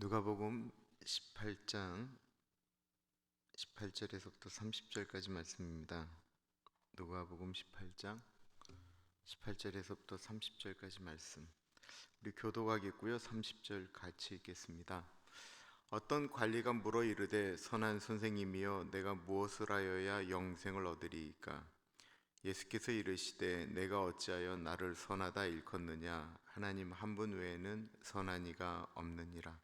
누가복음 18장 18절에서부터 30절까지 말씀입니다. 누가복음 18장 18절에서부터 30절까지 말씀. 우리 교도하겠고요. 30절 같이 읽겠습니다. 어떤 관리가 물어 이르되 선한 선생님이여 내가 무엇을 하여야 영생을 얻으리이까? 예수께서 이르시되 내가 어찌하여 나를 선하다 일컫느냐? 하나님 한 분 외에는 선한 이가 없느니라.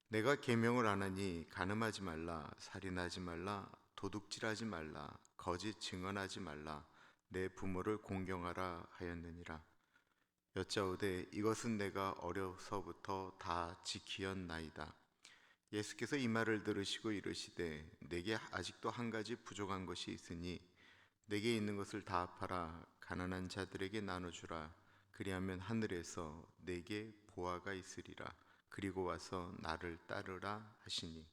내가 계명을 안 하니 간음하지 말라, 살인하지 말라, 도둑질하지 말라, 거짓 증언하지 말라, 내 부모를 공경하라 하였느니라. 여짜오되 이것은 내가 어려서부터 다 지키었나이다. 예수께서 이 말을 들으시고 이르시되 내게 아직도 한 가지 부족한 것이 있으니 내게 있는 것을 다 팔아 가난한 자들에게 나눠주라. 그리하면 하늘에서 내게 보화가 있으리라. 그리고 와서 나를 따르라 하시니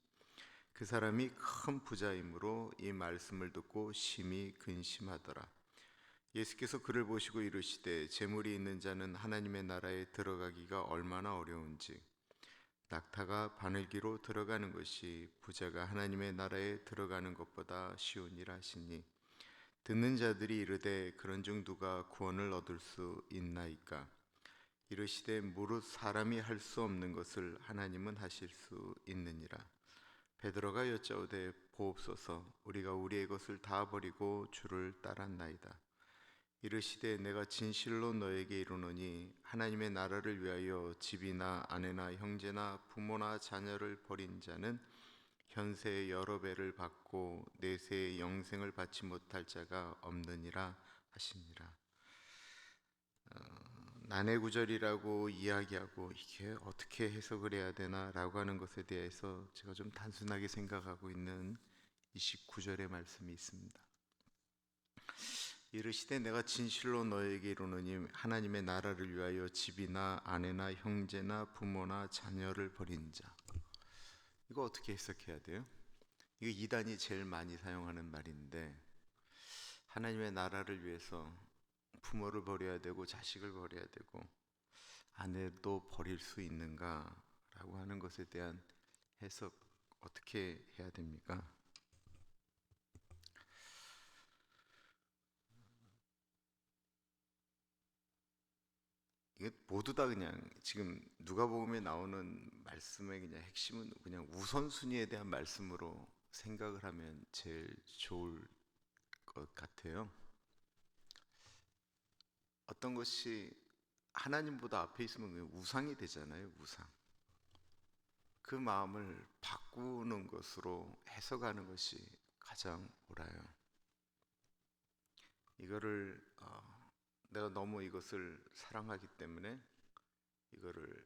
그 사람이 큰 부자이므로 이 말씀을 듣고 심히 근심하더라. 예수께서 그를 보시고 이르시되 재물이 있는 자는 하나님의 나라에 들어가기가 얼마나 어려운지 낙타가 바늘기로 들어가는 것이 부자가 하나님의 나라에 들어가는 것보다 쉬우니라 하시니 듣는 자들이 이르되 그런즉 누가 구원을 얻을 수 있나이까? 이르시되 무릇 사람이 할 수 없는 것을 하나님은 하실 수 있느니라. 베드로가 여짜오되 보옵소서 우리가 우리의 것을 다 버리고 주를 따랐나이다. 이르시되 내가 진실로 너에게 이르노니 하나님의 나라를 위하여 집이나 아내나 형제나 부모나 자녀를 버린 자는 현세의 여러 배를 받고 내세의 영생을 받지 못할 자가 없느니라 하시니라. 난해구절이라고 이야기하고 이게 어떻게 해석을 해야 되나라고 하는 것에 대해서 제가 좀 단순하게 생각하고 있는 29절의 말씀이 있습니다. 이르시되 내가 진실로 너에게 이르노니 하나님의 나라를 위하여 집이나 아내나 형제나 부모나 자녀를 버린 자, 이거 어떻게 해석해야 돼요? 이거 이단이 제일 많이 사용하는 말인데, 하나님의 나라를 위해서 부모를 버려야 되고 자식을 버려야 되고 아내도 버릴 수 있는가 라고 하는 것에 대한 해석 어떻게 해야 됩니까? 이게 모두 다 그냥 지금 누가복음에 나오는 말씀의 그냥 핵심은 그냥 우선순위에 대한 말씀으로 생각을 하면 제일 좋을 것 같아요. 어떤 것이 하나님보다 앞에 있으면 우상이 되잖아요. 우상. 그 마음을 바꾸는 것으로 해석하는 것이 가장 옳아요. 이거를 내가 너무 이것을 사랑하기 때문에 이거를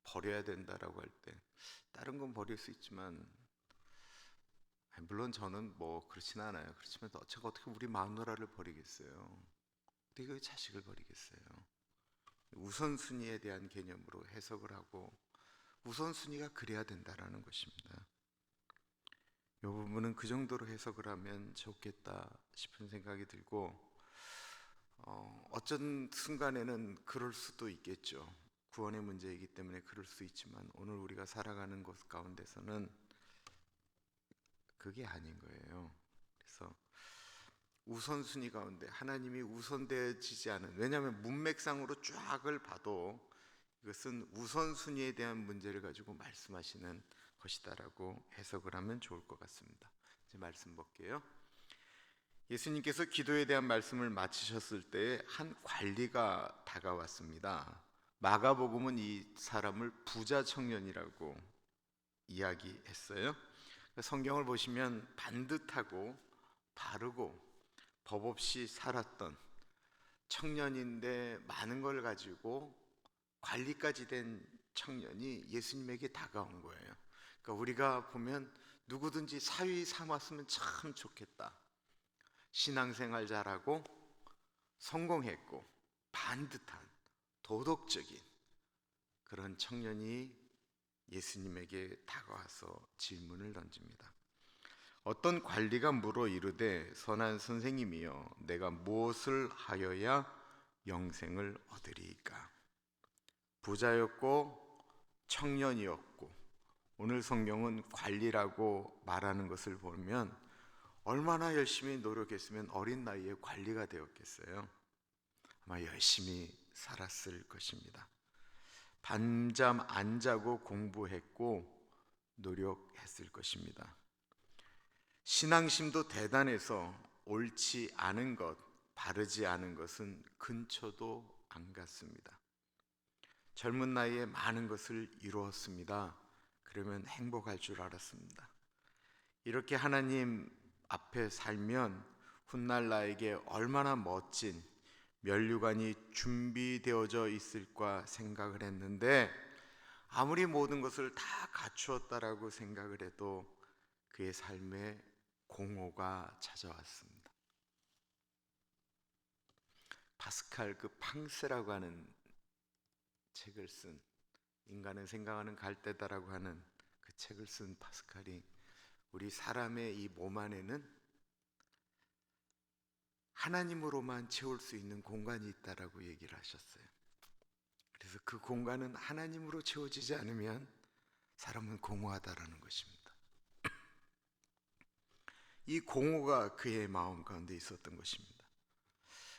버려야 된다라고 할 때, 다른 건 버릴 수 있지만, 물론 저는 뭐 그렇진 않아요. 그렇지만 제가 어떻게 우리 마누라를 버리겠어요? 어떻게 그 자식을 버리겠어요? 우선순위에 대한 개념으로 해석을 하고 우선순위가 그래야 된다라는 것입니다. 이 부분은 그 정도로 해석을 하면 좋겠다 싶은 생각이 들고, 어쩐 순간에는 그럴 수도 있겠죠. 구원의 문제이기 때문에 그럴 수 있지만 오늘 우리가 살아가는 것 가운데서는 그게 아닌 거예요. 그래서 우선순위 가운데 하나님이 우선되어지지 않은, 왜냐하면 문맥상으로 쫙을 봐도 이것은 우선순위에 대한 문제를 가지고 말씀하시는 것이다라고 해석을 하면 좋을 것 같습니다. 이제 말씀 볼게요. 예수님께서 기도에 대한 말씀을 마치셨을 때 한 관리가 다가왔습니다. 마가복음은 이 사람을 부자 청년이라고 이야기했어요. 성경을 보시면 반듯하고 바르고 법 없이 살았던 청년인데 많은 걸 가지고 관리까지 된 청년이 예수님에게 다가온 거예요. 그러니까 우리가 보면 누구든지 사위 삼았으면 참 좋겠다. 신앙생활 잘하고 성공했고 반듯한 도덕적인 그런 청년이 예수님에게 다가와서 질문을 던집니다. 어떤 관리가 물어 이르되 선한 선생님이여 내가 무엇을 하여야 영생을 얻으리이까? 부자였고 청년이었고 오늘 성경은 관리라고 말하는 것을 보면 얼마나 열심히 노력했으면 어린 나이에 관리가 되었겠어요. 아마 열심히 살았을 것입니다. 밤잠 안 자고 공부했고 노력했을 것입니다. 신앙심도 대단해서 옳지 않은 것, 바르지 않은 것은 근처도 안 갔습니다. 젊은 나이에 많은 것을 이루었습니다. 그러면 행복할 줄 알았습니다. 이렇게 하나님 앞에 살면 훗날 나에게 얼마나 멋진 면류관이 준비되어져 있을까 생각을 했는데, 아무리 모든 것을 다 갖추었다라고 생각을 해도 그의 삶에 공허가 찾아왔습니다. 파스칼 그 팡세라고 하는 책을 쓴, 인간은 생각하는 갈대다라고 하는 그 책을 쓴 파스칼이 우리 사람의 이 몸 안에는 하나님으로만 채울 수 있는 공간이 있다라고 얘기를 하셨어요. 그래서 그 공간은 하나님으로 채워지지 않으면 사람은 공허하다라는 것입니다. 이 공허가 그의 마음 가운데 있었던 것입니다.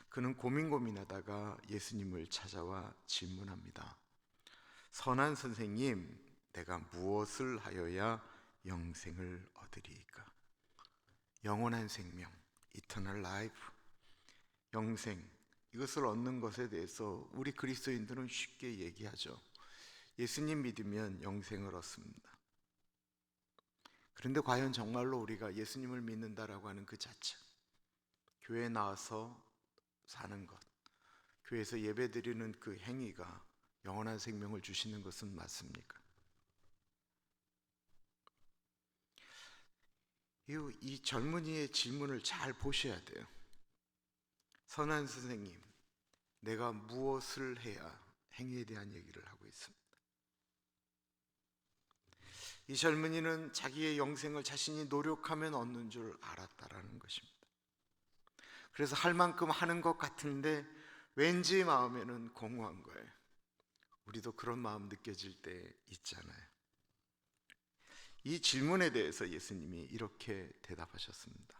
그는 고민하다가 예수님을 찾아와 질문합니다. 선한 선생님, 내가 무엇을 하여야 영생을 얻으리이까? 영원한 생명, eternal life, 영생, 이것을 얻는 것에 대해서 우리 그리스도인들은 쉽게 얘기하죠. 예수님 믿으면 영생을 얻습니다. 그런데 과연 정말로 우리가 예수님을 믿는다라고 하는 그 자체, 교회에 나와서 사는 것, 교회에서 예배드리는 그 행위가 영원한 생명을 주시는 것은 맞습니까? 이 젊은이의 질문을 잘 보셔야 돼요. 선한 선생님, 내가 무엇을 해야, 행위에 대한 얘기를 하고 있습니다. 이 젊은이는 자기의 영생을 자신이 노력하면 얻는 줄 알았다라는 것입니다. 그래서 할 만큼 하는 것 같은데 왠지 마음에는 공허한 거예요. 우리도 그런 마음 느껴질 때 있잖아요. 이 질문에 대해서 예수님이 이렇게 대답하셨습니다.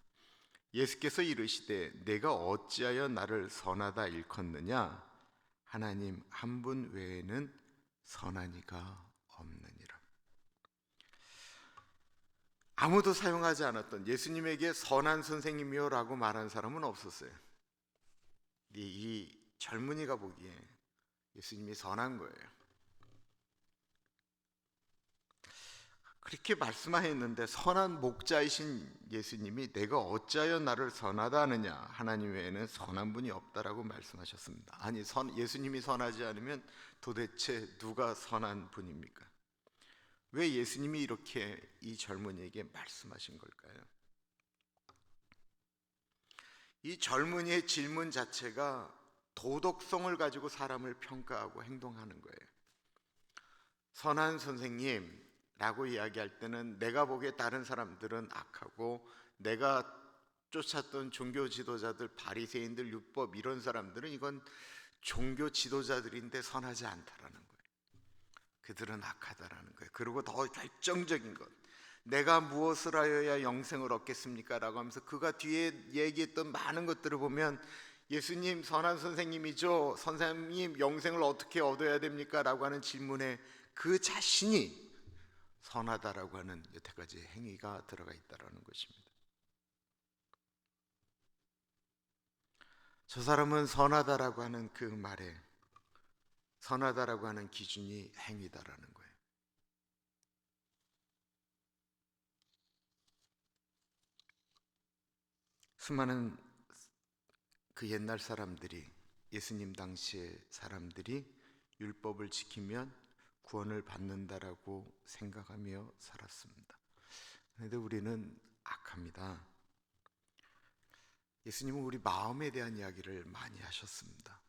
예수께서 이르시되 내가 어찌하여 나를 선하다 일컫느냐? 하나님 한 분 외에는 선한 이가 없느니라. 아무도 사용하지 않았던, 예수님에게 선한 선생님이요 라고 말한 사람은 없었어요. 이 젊은이가 보기에 예수님이 선한 거예요. 그렇게 말씀하였는데 선한 목자이신 예수님이 내가 어찌하여 나를 선하다 하느냐? 하나님 외에는 선한 분이 없다라고 말씀하셨습니다. 아니, 예수님이 선하지 않으면 도대체 누가 선한 분입니까? 왜 예수님이 이렇게 이 젊은이에게 말씀하신 걸까요? 이 젊은이의 질문 자체가 도덕성을 가지고 사람을 평가하고 행동하는 거예요. 선한 선생님 라고 이야기할 때는 내가 보기에 다른 사람들은 악하고, 내가 쫓았던 종교 지도자들, 바리새인들, 율법 이런 사람들은 이건 종교 지도자들인데 선하지 않다라는 거예요. 그들은 악하다라는 거예요. 그리고 더 결정적인 것, 내가 무엇을 하여야 영생을 얻겠습니까? 라고 하면서 그가 뒤에 얘기했던 많은 것들을 보면 예수님 선한 선생님이죠, 선생님 영생을 어떻게 얻어야 됩니까? 라고 하는 질문에 그 자신이 선하다라고 하는 여태까지 행위가 들어가 있다라는 것입니다. 저 사람은 선하다라고 하는 그 말에 선하다라고 하는 기준이 행위다라는 거예요. 수많은 그 옛날 사람들이, 예수님 당시의 사람들이 율법을 지키면 구원을 받는다라고 생각하며 살았습니다. 그런데 우리는 악합니다. 예수님은 우리 마음에 대한 이야기를 많이 하셨습니다.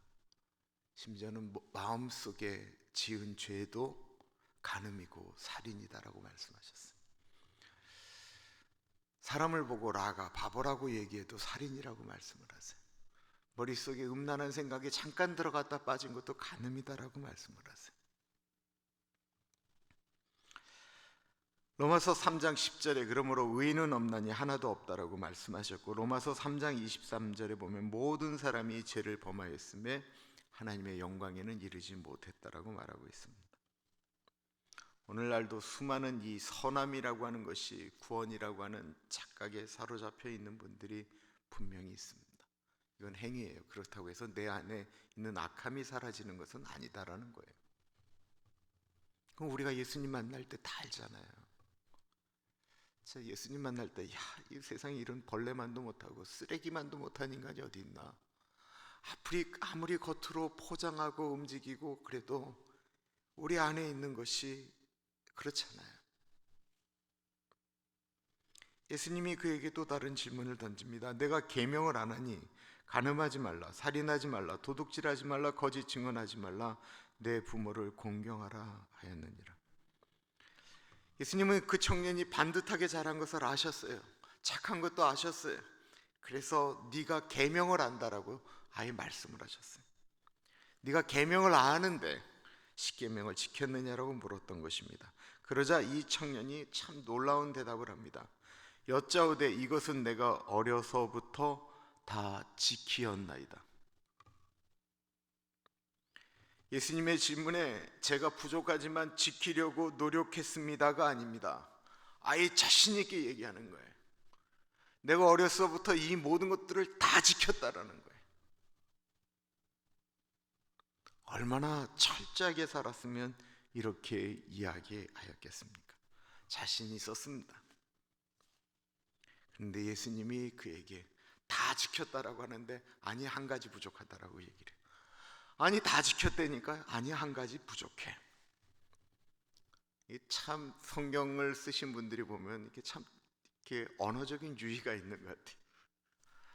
심지어는 마음속에 지은 죄도 간음이고 살인이다라고 말씀하셨어요. 사람을 보고 라가, 바보라고 얘기해도 살인이라고 말씀을 하세요. 머릿속에 음란한 생각이 잠깐 들어갔다 빠진 것도 간음이다라고 말씀을 하세요. 로마서 3장 10절에 그러므로 의인은 없나니 하나도 없다라고 말씀하셨고, 로마서 3장 23절에 보면 모든 사람이 죄를 범하였음에 하나님의 영광에는 이르지 못했다라고 말하고 있습니다. 오늘날도 수많은 이 선함이라고 하는 것이 구원이라고 하는 착각에 사로잡혀 있는 분들이 분명히 있습니다. 이건 행위예요. 그렇다고 해서 내 안에 있는 악함이 사라지는 것은 아니다라는 거예요. 그럼 우리가 예수님 만날 때 다 알잖아요. 예수님 만날 때, 이 세상에 이런 벌레만도 못하고 쓰레기만도 못한 인간이 어디 있나? 아무리 겉으로 포장하고 움직이고 그래도 우리 안에 있는 것이 그렇잖아요. 예수님이 그에게 또 다른 질문을 던집니다. 내가 계명을 안 하니 간음하지 말라, 살인하지 말라, 도둑질하지 말라, 거짓 증언하지 말라, 내 부모를 공경하라 하였느니라. 예수님은 그 청년이 반듯하게 자란 것을 아셨어요. 착한 것도 아셨어요. 그래서 네가 계명을 안다라고 아예 말씀을 하셨어요. 네가 계명을 아는데 십계명을 지켰느냐라고 물었던 것입니다. 그러자 이 청년이 참 놀라운 대답을 합니다. 여짜오되 이것은 내가 어려서부터 다 지키었나이다. 예수님의 질문에 제가 부족하지만 지키려고 노력했습니다가 아닙니다. 아예 자신 있게 얘기하는 거예요. 내가 어려서부터 이 모든 것들을 다 지켰다라는 거예요. 얼마나 철저하게 살았으면 이렇게 이야기하였겠습니까? 자신이 있었습니다. 그런데 예수님이 그에게 다 지켰다라고 하는데 아니 한 가지 부족하다라고 얘기를 해요. 아니 다 지켰다니까 아니 한 가지 부족해. 참 성경을 쓰신 분들이 보면 이렇게 참 이렇게 언어적인 유희가 있는 것 같아요.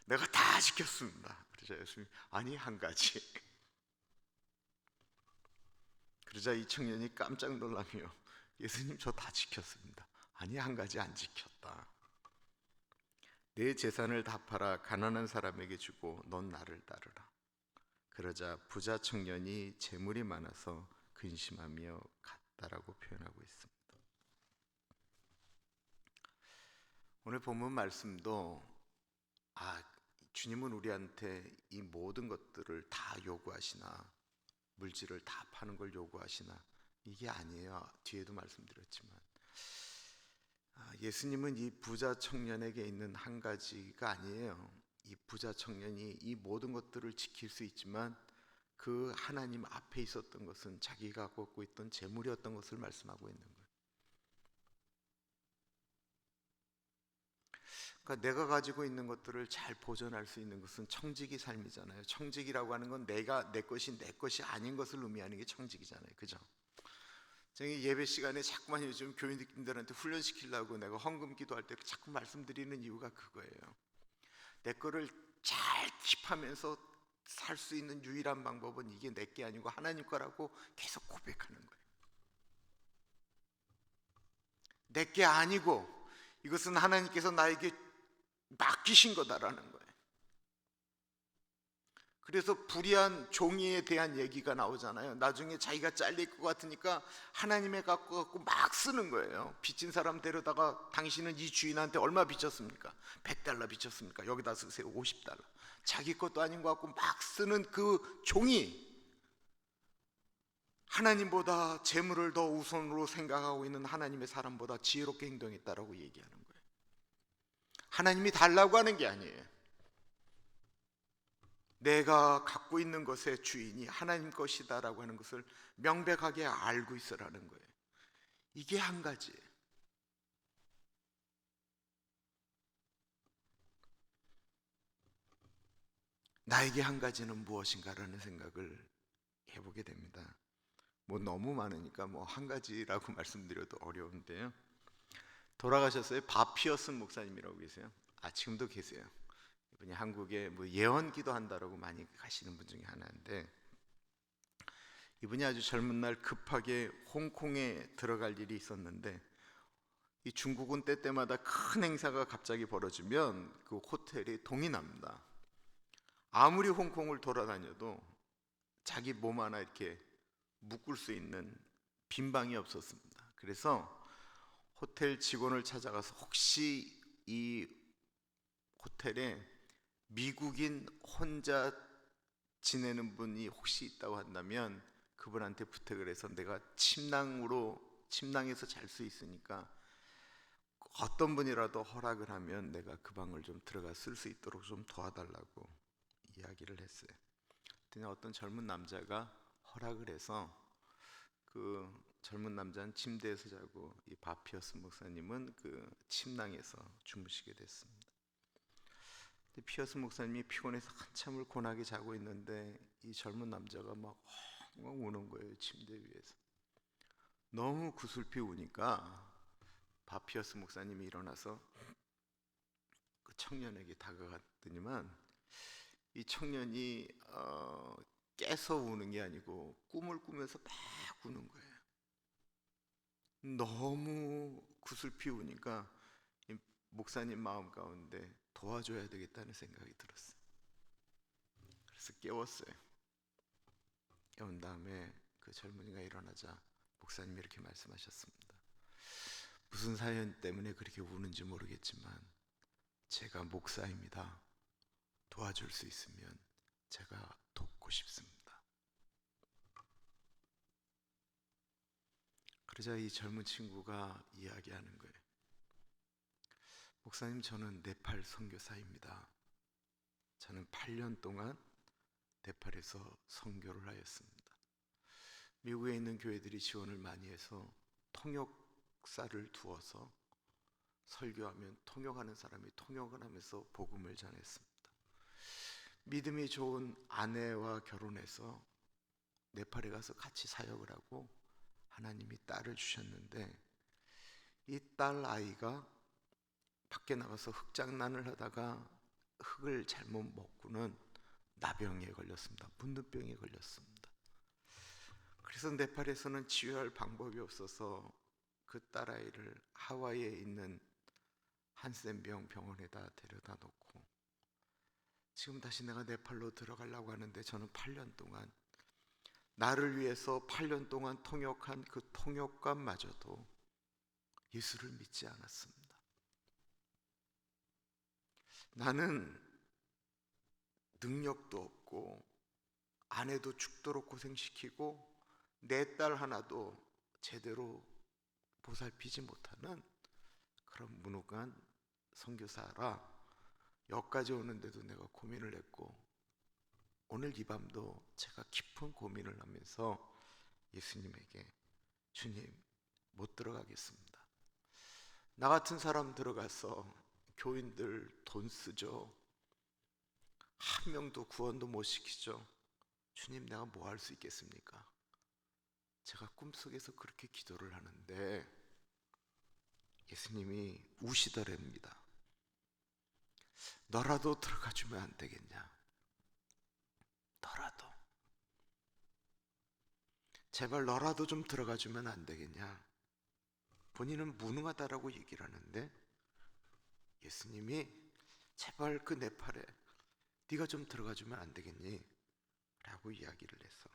내가 다 지켰습니다. 그러자 예수님이 아니 한 가지. 그러자 이 청년이 깜짝 놀라며 예수님 저 다 지켰습니다. 아니 한 가지 안 지켰다. 내 재산을 다 팔아 가난한 사람에게 주고 넌 나를 따르라. 그러자 부자 청년이 재물이 많아서 근심하며 갔다라고 표현하고 있습니다. 오늘 본문 말씀도 주님은 우리한테 이 모든 것들을 다 요구하시나, 물질을 다 파는 걸 요구하시나, 이게 아니에요. 뒤에도 말씀드렸지만 예수님은 이 부자 청년에게 있는 한 가지가 아니에요. 이 부자 청년이 이 모든 것들을 지킬 수 있지만 그 하나님 앞에 있었던 것은 자기가 갖고 있던 재물이었던 것을 말씀하고 있는 거예요. 그러니까 내가 가지고 있는 것들을 잘 보존할 수 있는 것은 청지기 삶이잖아요. 청지기라고 하는 건 내 것이 아닌 것을 의미하는 게 청지기잖아요. 그죠? 저희 예배 시간에 자꾸만 요즘 교인들한테 훈련시키려고 내가 헌금 기도할 때 자꾸 말씀드리는 이유가 그거예요. 내 거를 잘 킵하면서 살 수 있는 유일한 방법은 이게 내 게 아니고 하나님 거라고 계속 고백하는 거예요. 내 게 아니고 이것은 하나님께서 나에게 맡기신 거다라는 거예요. 그래서 불의한 종이에 대한 얘기가 나오잖아요. 나중에 자기가 잘릴 것 같으니까 하나님의 갖고 막 쓰는 거예요. 빚진 사람 데려다가 당신은 이 주인한테 얼마 빚졌습니까? 100달러 빚졌습니까? 여기다 쓰세요. 50달러. 자기 것도 아닌 것 같고 막 쓰는 그 종이 하나님보다 재물을 더 우선으로 생각하고 있는 하나님의 사람보다 지혜롭게 행동했다라고 얘기하는 거예요. 하나님이 달라고 하는 게 아니에요. 내가 갖고 있는 것의 주인이 하나님 것이다라고 하는 것을 명백하게 알고 있으라는 거예요. 이게 한 가지예요. 나에게 한 가지는 무엇인가라는 생각을 해보게 됩니다. 너무 많으니까 한 가지라고 말씀드려도 어려운데요. 돌아가셨어요. 바피어슨 목사님이라고 계세요. 지금도 계세요. 이분이 한국에 예언 기도한다라고 많이 가시는 분 중에 하나인데, 이분이 아주 젊은 날 급하게 홍콩에 들어갈 일이 있었는데, 이 중국은 때때마다 큰 행사가 갑자기 벌어지면 그 호텔이 동이 납니다. 아무리 홍콩을 돌아다녀도 자기 몸 하나 이렇게 묶을 수 있는 빈 방이 없었습니다. 그래서 호텔 직원을 찾아가서 혹시 이 호텔에 미국인 혼자 지내는 분이 혹시 있다고 한다면 그분한테 부탁을 해서 내가 침낭에서 잘 수 있으니까 어떤 분이라도 허락을 하면 내가 그 방을 좀 들어가 쓸 수 있도록 좀 도와달라고 이야기를 했어요. 그랬더니 어떤 젊은 남자가 허락을 해서 그 젊은 남자는 침대에서 자고 이 바피어스 목사님은 그 침낭에서 주무시게 됐습니다. 근데 피어스 목사님이 피곤해서 한참을 고나게 자고 있는데 이 젊은 남자가 막 엉엉 우는 거예요. 침대 위에서. 너무 구슬피 우니까 바피어스 목사님이 일어나서 그 청년에게 다가갔더니만 이 청년이 깨서 우는 게 아니고 꿈을 꾸면서 막 우는 거예요. 너무 구슬피 우니까 이 목사님 마음 가운데 도와줘야 되겠다는 생각이 들었어요. 그래서 깨웠어요. 깨운 다음에 그 젊은이가 일어나자 목사님이 이렇게 말씀하셨습니다. 무슨 사연 때문에 그렇게 우는지 모르겠지만 제가 목사입니다. 도와줄 수 있으면 제가 돕고 싶습니다. 그러자 이 젊은 친구가 이야기하는 거예요. 목사님, 저는 네팔 선교사입니다. 저는 8년 동안 네팔에서 선교를 하였습니다. 미국에 있는 교회들이 지원을 많이 해서 통역사를 두어서 설교하면 통역하는 사람이 통역을 하면서 복음을 전했습니다. 믿음이 좋은 아내와 결혼해서 네팔에 가서 같이 사역을 하고 하나님이 딸을 주셨는데 이 딸 아이가 밖에 나가서 흙장난을 하다가 흙을 잘못 먹고는 나병에 걸렸습니다. 문둥병에 걸렸습니다. 그래서 네팔에서는 치유할 방법이 없어서 그 딸아이를 하와이에 있는 한센병 병원에다 데려다 놓고 지금 다시 내가 네팔로 들어가려고 하는데 저는 8년 동안 나를 위해서 8년 동안 통역한 그 통역관마저도 예수를 믿지 않았습니다. 나는 능력도 없고 아내도 죽도록 고생시키고 내 딸 하나도 제대로 보살피지 못하는 그런 무능한 선교사라 여기까지 오는데도 내가 고민을 했고 오늘 이 밤도 제가 깊은 고민을 하면서 예수님에게 주님 못 들어가겠습니다. 나 같은 사람 들어가서 교인들 돈 쓰죠. 한 명도 구원도 못 시키죠. 주님 내가 뭐 할 수 있겠습니까? 제가 꿈속에서 그렇게 기도를 하는데 예수님이 우시더랍니다. 너라도 들어가 주면 안 되겠냐? 너라도 제발 너라도 좀 들어가 주면 안 되겠냐? 본인은 무능하다라고 얘기를 하는데 예수님이 제발 그 네팔에 네가 좀 들어가 주면 안 되겠니? 라고 이야기를 해서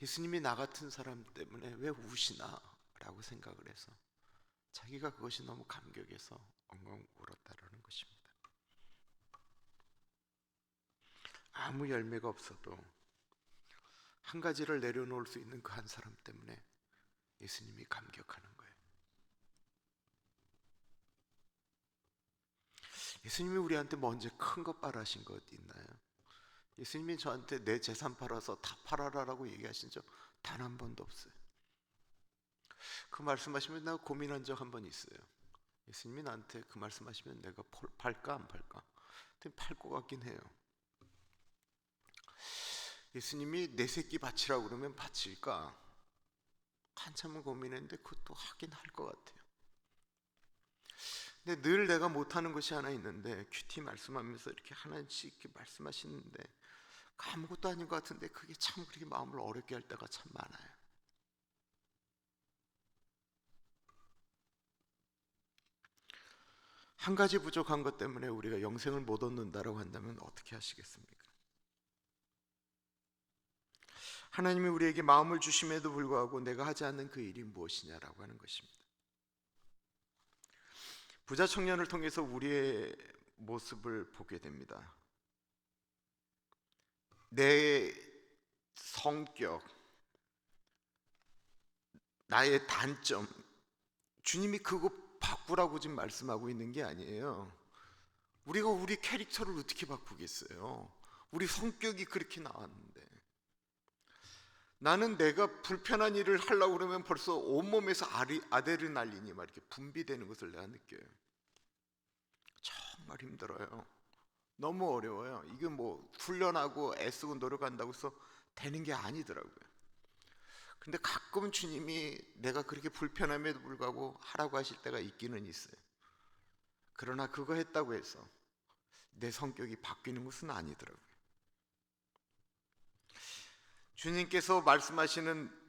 예수님이 나 같은 사람 때문에 왜 우시나? 라고 생각을 해서 자기가 그것이 너무 감격해서 엉엉 울었다라는 것입니다. 아무 열매가 없어도 한 가지를 내려놓을 수 있는 그 한 사람 때문에 예수님이 감격하는 거예요. 예수님이 우리한테 뭐 언제 큰 것 바라신 것 있나요? 예수님이 저한테 내 재산 팔아서 다 팔아라라고 얘기하신 적 단 한 번도 없어요. 그 말씀하시면 내가 고민한 적 한 번 있어요. 예수님이 나한테 그 말씀하시면 내가 팔까 안 팔까? 근데 팔 것 같긴 해요. 예수님이 내 새끼 바치라고 그러면 바칠까? 한참을 고민했는데 그것도 하긴 할 것 같아요. 근데 늘 내가 못하는 것이 하나 있는데 큐티 말씀하면서 이렇게 하나씩 이렇게 말씀하시는데 아무것도 아닌 것 같은데 그게 참 그렇게 마음을 어렵게 할 때가 참 많아요. 한 가지 부족한 것 때문에 우리가 영생을 못 얻는다라고 한다면 어떻게 하시겠습니까? 하나님이 우리에게 마음을 주심에도 불구하고 내가 하지 않는 그 일이 무엇이냐라고 하는 것입니다. 부자 청년을 통해서 우리의 모습을 보게 됩니다. 내 성격, 나의 단점, 주님이 그거 바꾸라고 지금 말씀하고 있는 게 아니에요. 우리가 우리 캐릭터를 어떻게 바꾸겠어요? 우리 성격이 그렇게 나왔는데. 나는 내가 불편한 일을 하려고 그러면 벌써 온몸에서 아드레날린이 막 이렇게 분비되는 것을 내가 느껴요. 정말 힘들어요. 너무 어려워요. 이게 뭐 훈련하고 애쓰고 노력한다고 해서 되는 게 아니더라고요. 근데 가끔 주님이 내가 그렇게 불편함에도 불구하고 하라고 하실 때가 있기는 있어요. 그러나 그거 했다고 해서 내 성격이 바뀌는 것은 아니더라고요. 주님께서 말씀하시는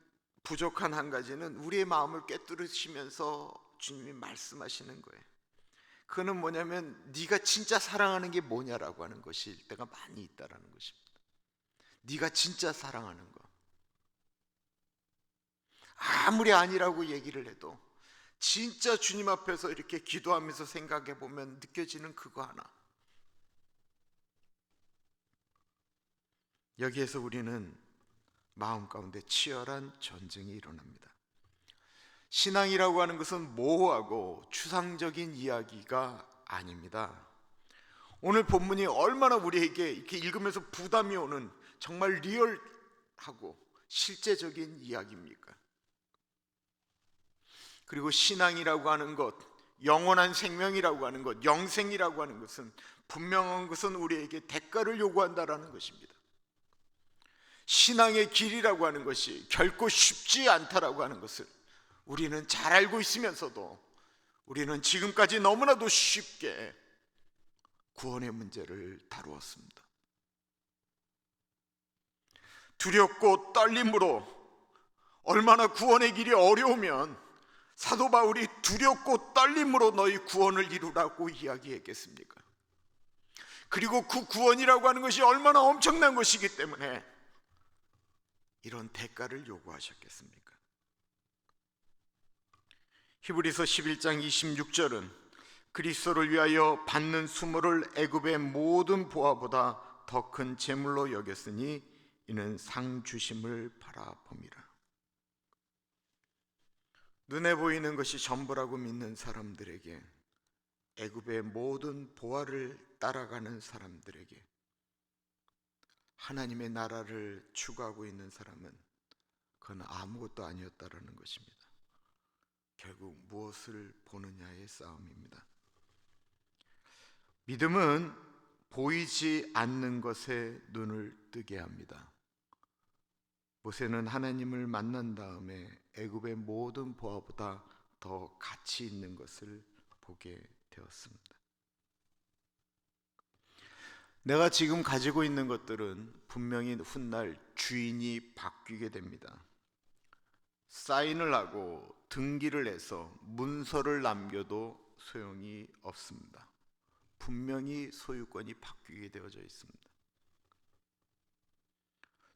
부족한 한 가지는 우리의 마음을 꿰뚫으시면서 주님이 말씀하시는 거예요. 그거는 뭐냐면 네가 진짜 사랑하는 게 뭐냐라고 하는 것일 때가 많이 있다라는 것입니다. 네가 진짜 사랑하는 거. 아무리 아니라고 얘기를 해도 진짜 주님 앞에서 이렇게 기도하면서 생각해 보면 느껴지는 그거 하나. 여기에서 우리는 마음 가운데 치열한 전쟁이 일어납니다. 신앙이라고 하는 것은 모호하고 추상적인 이야기가 아닙니다. 오늘 본문이 얼마나 우리에게 이렇게 읽으면서 부담이 오는 정말 리얼하고 실제적인 이야기입니까? 그리고 신앙이라고 하는 것, 영원한 생명이라고 하는 것, 영생이라고 하는 것은 분명한 것은 우리에게 대가를 요구한다라는 것입니다. 신앙의 길이라고 하는 것이 결코 쉽지 않다라고 하는 것을 우리는 잘 알고 있으면서도 우리는 지금까지 너무나도 쉽게 구원의 문제를 다루었습니다. 두렵고 떨림으로 얼마나 구원의 길이 어려우면 사도 바울이 두렵고 떨림으로 너희 구원을 이루라고 이야기했겠습니까? 그리고 그 구원이라고 하는 것이 얼마나 엄청난 것이기 때문에 이런 대가를 요구하셨겠습니까? 히브리서 11장 26절은 그리스도를 위하여 받는 수모를 애굽의 모든 보화보다 더 큰 재물로 여겼으니 이는 상 주심을 바라봅니다. 눈에 보이는 것이 전부라고 믿는 사람들에게, 애굽의 모든 보화를 따라가는 사람들에게, 하나님의 나라를 추구하고 있는 사람은 그건 아무것도 아니었다라는 것입니다. 결국 무엇을 보느냐의 싸움입니다. 믿음은 보이지 않는 것에 눈을 뜨게 합니다. 모세는 하나님을 만난 다음에 애굽의 모든 보화보다 더 가치 있는 것을 보게 되었습니다. 내가 지금 가지고 있는 것들은 분명히 훗날 주인이 바뀌게 됩니다. 사인을 하고 등기를 해서 문서를 남겨도 소용이 없습니다. 분명히 소유권이 바뀌게 되어져 있습니다.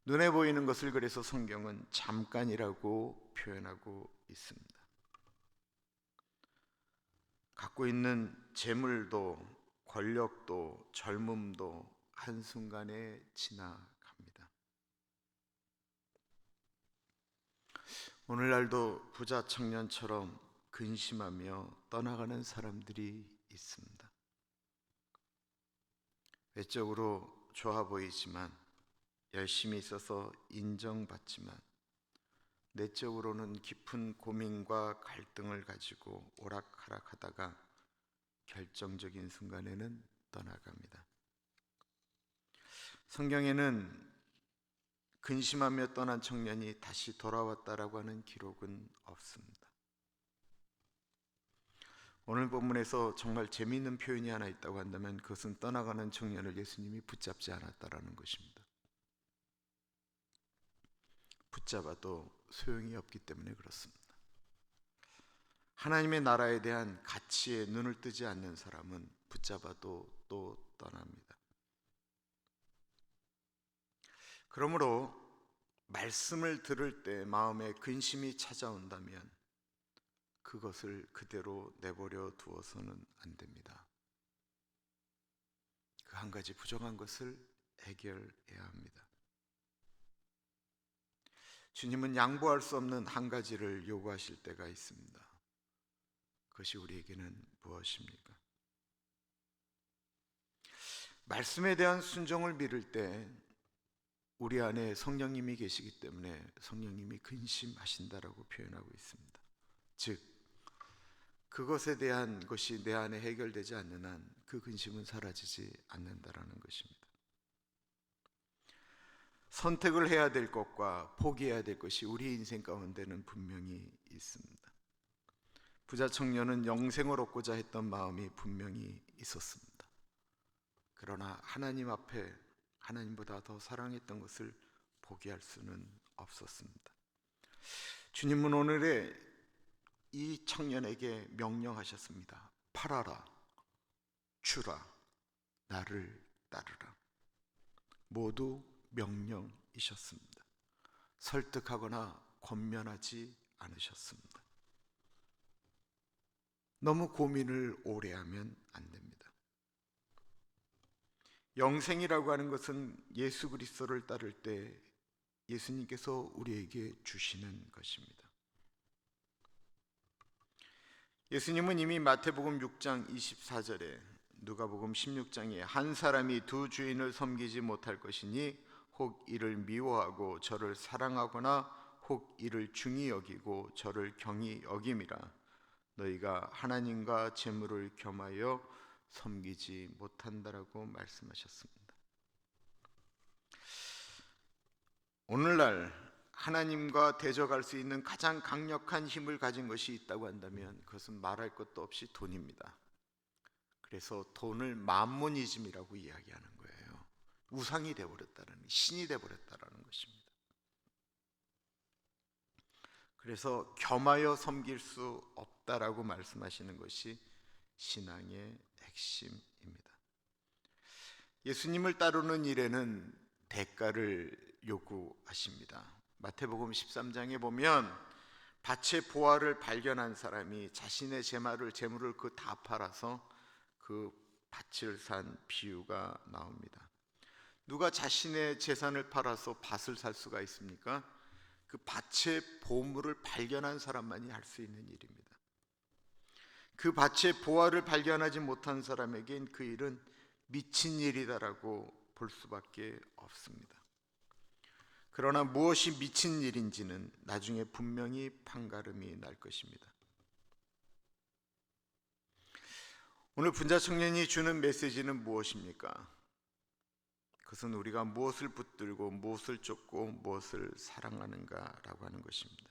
눈에 보이는 것을 그래서 성경은 잠깐이라고 표현하고 있습니다. 갖고 있는 재물도 권력도 젊음도 한순간에 지나갑니다. 오늘날도 부자 청년처럼 근심하며 떠나가는 사람들이 있습니다. 외적으로 좋아 보이지만 열심히 있어서 인정받지만 내적으로는 깊은 고민과 갈등을 가지고 오락가락하다가 결정적인 순간에는 떠나갑니다. 성경에는 근심하며 떠난 청년이 다시 돌아왔다라고 하는 기록은 없습니다. 오늘 본문에서 정말 재미있는 표현이 하나 있다고 한다면 그것은 떠나가는 청년을 예수님이 붙잡지 않았다라는 것입니다. 붙잡아도 소용이 없기 때문에 그렇습니다. 하나님의 나라에 대한 가치에 눈을 뜨지 않는 사람은 붙잡아도 또 떠납니다. 그러므로 말씀을 들을 때 마음에 근심이 찾아온다면 그것을 그대로 내버려 두어서는 안 됩니다. 그 한 가지 부정한 것을 해결해야 합니다. 주님은 양보할 수 없는 한 가지를 요구하실 때가 있습니다. 그것이 우리에게는 무엇입니까? 말씀에 대한 순종을 미룰 때 우리 안에 성령님이 계시기 때문에 성령님이 근심하신다라고 표현하고 있습니다. 즉, 그것에 대한 것이 내 안에 해결되지 않는 한 그 근심은 사라지지 않는다라는 것입니다. 선택을 해야 될 것과 포기해야 될 것이 우리 인생 가운데는 분명히 있습니다. 부자 청년은 영생을 얻고자 했던 마음이 분명히 있었습니다. 그러나 하나님 앞에 하나님보다 더 사랑했던 것을 포기할 수는 없었습니다. 주님은 오늘의 이 청년에게 명령하셨습니다. 팔아라, 주라, 나를 따르라. 모두 명령이셨습니다. 설득하거나 권면하지 않으셨습니다. 너무 고민을 오래 하면 안 됩니다. 영생이라고 하는 것은 예수 그리스도를 따를 때 예수님께서 우리에게 주시는 것입니다. 예수님은 이미 마태복음 6장 24절에 누가복음 16장에 한 사람이 두 주인을 섬기지 못할 것이니 혹 이를 미워하고 저를 사랑하거나 혹 이를 중히 여기고 저를 경히 여김이라. 너희가 하나님과 재물을 겸하여 섬기지 못한다라고 말씀하셨습니다. 오늘날 하나님과 대적할 수 있는 가장 강력한 힘을 가진 것이 있다고 한다면 그것은 말할 것도 없이 돈입니다. 그래서 돈을 만모니즘이라고 이야기하는 거예요. 우상이 되어버렸다는, 신이 되어버렸다는 것입니다. 그래서 겸하여 섬길 수 없다라고 말씀하시는 것이 신앙의 핵심입니다. 예수님을 따르는 일에는 대가를 요구하십니다. 마태복음 13장에 보면 밭의 보화를 발견한 사람이 자신의 재물을 그 다 팔아서 그 밭을 산 비유가 나옵니다. 누가 자신의 재산을 팔아서 밭을 살 수가 있습니까? 그 밭의 보물을 발견한 사람만이 할 수 있는 일입니다. 그 밭의 보화를 발견하지 못한 사람에겐 그 일은 미친 일이다라고 볼 수밖에 없습니다. 그러나 무엇이 미친 일인지는 나중에 분명히 판가름이 날 것입니다. 오늘 분자 청년이 주는 메시지는 무엇입니까? 그것은 우리가 무엇을 붙들고 무엇을 쫓고 무엇을 사랑하는가라고 하는 것입니다.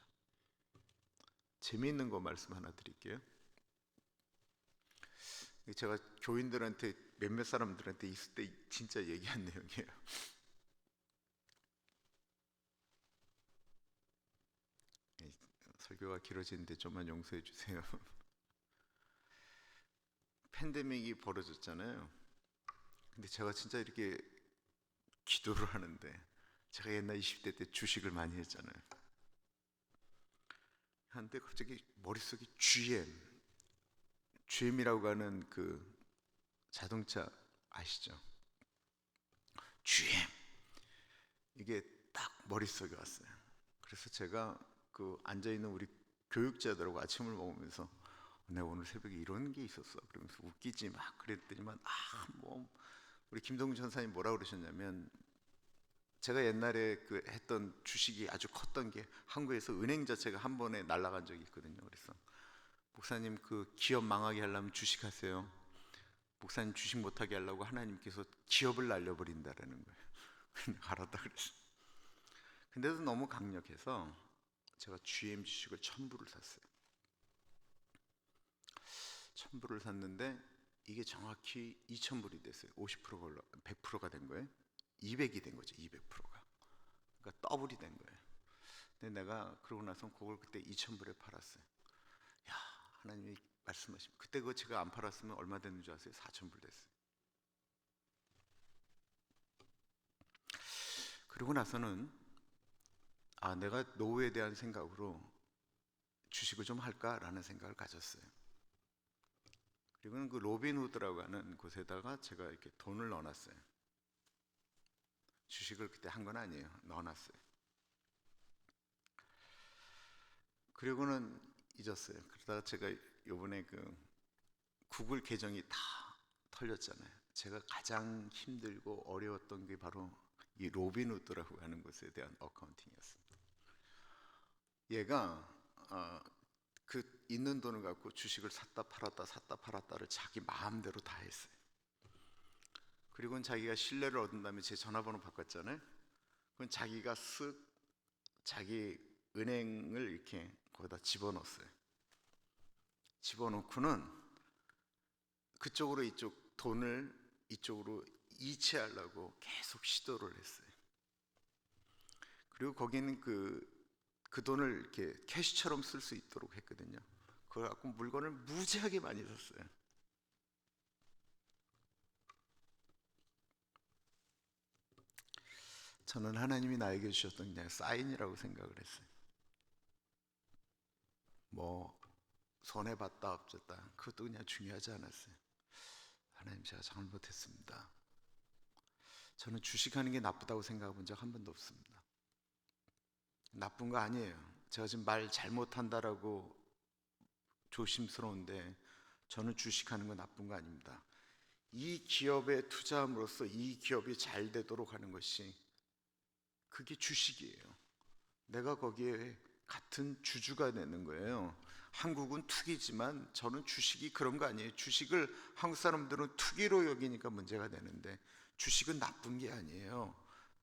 재미있는 거 말씀 하나 드릴게요. 제가 교인들한테 몇몇 사람들한테 있을 때 진짜 얘기한 내용이에요. 설교가 길어지는데 좀만 용서해 주세요. 팬데믹이 벌어졌잖아요. 근데 제가 진짜 이렇게 기도를 하는데 제가 옛날 20대 때 주식을 많이 했잖아요. 한데 갑자기 머릿속에 GM이라고 하는 그 자동차 아시죠? GM 이게 딱 머릿속에 왔어요. 그래서 제가 그 앉아있는 우리 교육자들하고 아침을 먹으면서 내가 오늘 새벽에 이런 게 있었어 그러면서 웃기지 막 그랬더니만 뭐 우리 김동준 전사님 뭐라 그러셨냐면 제가 옛날에 그 했던 주식이 아주 컸던 게 한국에서 은행 자체가 한 번에 날아간 적이 있거든요. 그래서 목사님 그 기업 망하게 하려면 주식하세요. 목사님 주식 못하게 하려고 하나님께서 기업을 날려버린다라는 거예요. 근데 알았다 그랬어. 근데도 너무 강력해서 제가 GM 주식을 1000불을 샀어요. 1000불을 샀는데 이게 정확히 2000불이 됐어요. 50%가 올라 100%가 된 거예요. 200이 된 거죠. 200%가. 그러니까 더블이 된 거예요. 근데 내가 그러고 나서 그걸 그때 2000불에 팔았어요. 야, 하나님이 말씀하시면 그때 그거 제가 안 팔았으면 얼마 됐는 줄 아세요? 4000불 됐어요. 그러고 나서는 내가 노후에 대한 생각으로 주식을 좀 할까라는 생각을 가졌어요. 그리고는 그 로빈후드라고 하는 곳에다가 제가 이렇게 돈을 넣어놨어요. 주식을 그때 한 건 아니에요. 넣어놨어요. 그리고는 잊었어요. 그러다가 제가 요번에 그 구글 계정이 다 털렸잖아요. 제가 가장 힘들고 어려웠던 게 바로 이 로빈후드라고 하는 곳에 대한 어카운팅이었습니다. 얘가 그 있는 돈을 갖고 주식을 샀다 팔았다를 자기 마음대로 다 했어요. 그리고는 자기가 신뢰를 얻은 다음에 제 전화번호 바꿨잖아요. 그건 자기가 쓱 자기 은행을 이렇게 거기다 집어넣었어요. 집어넣고는 그쪽으로 이쪽 돈을 이쪽으로 이체하려고 계속 시도를 했어요. 그리고 거기는 그 돈을 이렇게 캐시처럼 쓸 수 있도록 했거든요. 그걸 갖고 물건을 무지하게 많이 샀어요. 저는 하나님이 나에게 주셨던 그냥 사인이라고 생각을 했어요. 뭐 손해봤다 없었다 그것도 그냥 중요하지 않았어요. 하나님, 제가 잘못했습니다. 저는 주식하는 게 나쁘다고 생각해 본 적 한 번도 없습니다. 나쁜 거 아니에요. 제가 지금 말 잘못한다라고 조심스러운데 저는 주식하는 거 나쁜 거 아닙니다. 이 기업에 투자함으로써 이 기업이 잘 되도록 하는 것이 그게 주식이에요. 내가 거기에 같은 주주가 되는 거예요. 한국은 투기지만 저는 주식이 그런 거 아니에요. 주식을 한국 사람들은 투기로 여기니까 문제가 되는데 주식은 나쁜 게 아니에요.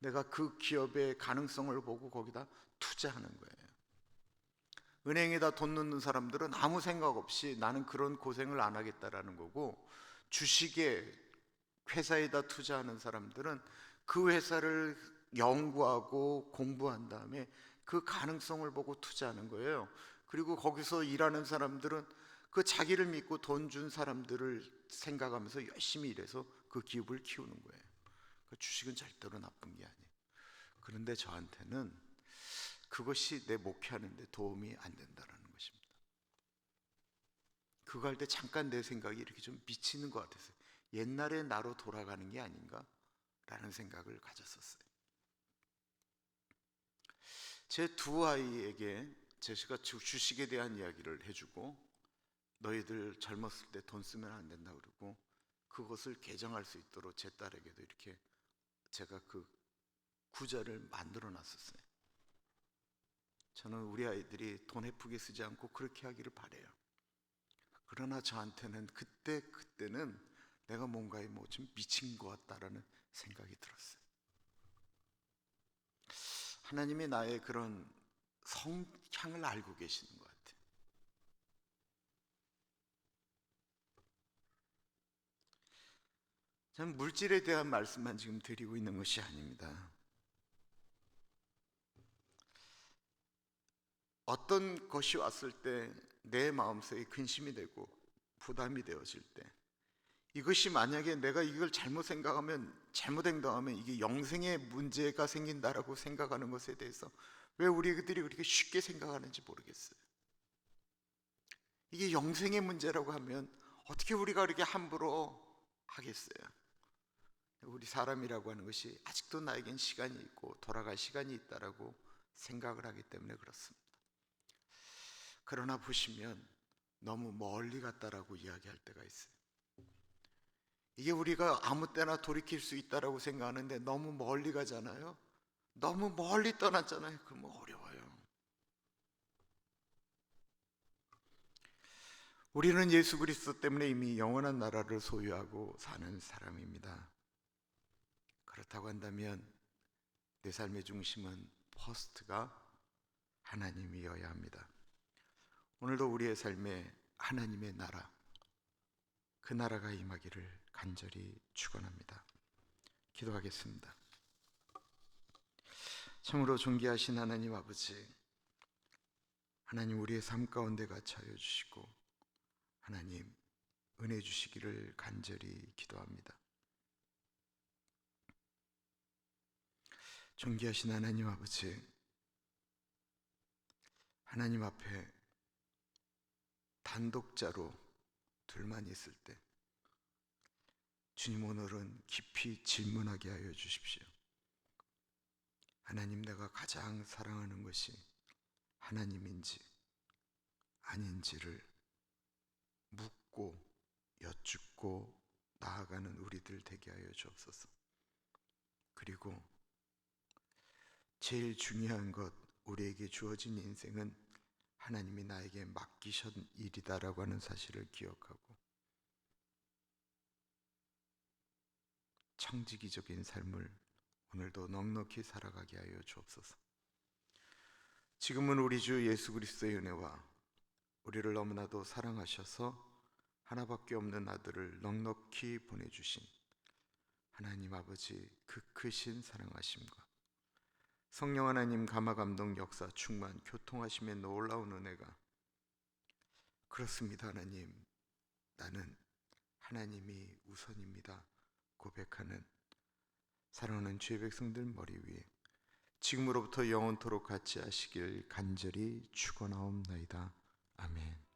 내가 그 기업의 가능성을 보고 거기다 투자하는 거예요. 은행에다 돈 넣는 사람들은 아무 생각 없이 나는 그런 고생을 안 하겠다라는 거고, 주식에 회사에다 투자하는 사람들은 그 회사를 연구하고 공부한 다음에 그 가능성을 보고 투자하는 거예요. 그리고 거기서 일하는 사람들은 그 자기를 믿고 돈 준 사람들을 생각하면서 열심히 일해서 그 기업을 키우는 거예요. 그 주식은 절대로 나쁜 게 아니에요. 그런데 저한테는 그것이 내 목회하는 데 도움이 안 된다는 것입니다. 그거 할 때 잠깐 내 생각이 이렇게 좀 미치는 것 같았어요. 옛날의 나로 돌아가는 게 아닌가 라는 생각을 가졌었어요. 제 두 아이에게 제가 주식에 대한 이야기를 해주고, 너희들 젊었을 때 돈 쓰면 안 된다 그러고 그것을 개정할 수 있도록 제 딸에게도 이렇게 제가 그 구절을 만들어 놨었어요. 저는 우리 아이들이 돈 헤프게 쓰지 않고 그렇게 하기를 바래요. 그러나 저한테는 그때는 내가 뭔가에 뭐 좀 미친 것 같다라는 생각이 들었어요. 하나님이 나의 그런 성향을 알고 계시는 것 같아요. 저는 물질에 대한 말씀만 지금 드리고 있는 것이 아닙니다. 어떤 것이 왔을 때 내 마음속에 근심이 되고 부담이 되어질 때, 이것이 만약에 내가 이걸 잘못 생각하면, 잘못 행동하면 이게 영생의 문제가 생긴다라고 생각하는 것에 대해서 왜 우리들이 그렇게 쉽게 생각하는지 모르겠어요. 이게 영생의 문제라고 하면 어떻게 우리가 그렇게 함부로 하겠어요? 우리 사람이라고 하는 것이 아직도 나에겐 시간이 있고 돌아갈 시간이 있다라고 생각을 하기 때문에 그렇습니다. 그러나 보시면 너무 멀리 갔다라고 이야기할 때가 있어요. 이게 우리가 아무 때나 돌이킬 수 있다라고 생각하는데 너무 멀리 가잖아요. 너무 멀리 떠났잖아요. 그러면 어려워요. 우리는 예수 그리스도 때문에 이미 영원한 나라를 소유하고 사는 사람입니다. 그렇다고 한다면 내 삶의 중심은 퍼스트가 하나님이어야 합니다. 오늘도 우리의 삶에 하나님의 나라, 그 나라가 임하기를 간절히 축원합니다. 기도하겠습니다. 참으로 존귀하신 하나님 아버지, 하나님 우리의 삶 가운데 갇혀여 주시고 하나님 은혜 주시기를 간절히 기도합니다. 존귀하신 하나님 아버지, 하나님 앞에 단독자로 둘만 있을 때 주님, 오늘은 깊이 질문하게 하여 주십시오. 하나님, 내가 가장 사랑하는 것이 하나님인지 아닌지를 묻고 여쭙고 나아가는 우리들 되게 하여 주옵소서. 그리고 제일 중요한 것, 우리에게 주어진 인생은 하나님이 나에게 맡기신 일이다라고 하는 사실을 기억하고 청지기적인 삶을 오늘도 넉넉히 살아가게 하여 주옵소서. 지금은 우리 주 예수 그리스도의 은혜와 우리를 너무나도 사랑하셔서 하나밖에 없는 아들을 넉넉히 보내주신 하나님 아버지 그 크신 사랑하심과 성령 하나님 감화 감동 역사 충만 교통하심의 놀라운 은혜가, 그렇습니다 하나님, 나는 하나님이 우선입니다 고백하는 사랑하는 주의 백성들 머리 위에 지금으로부터 영원토록 같이 하시길 간절히 축원하옵나이다. 아멘.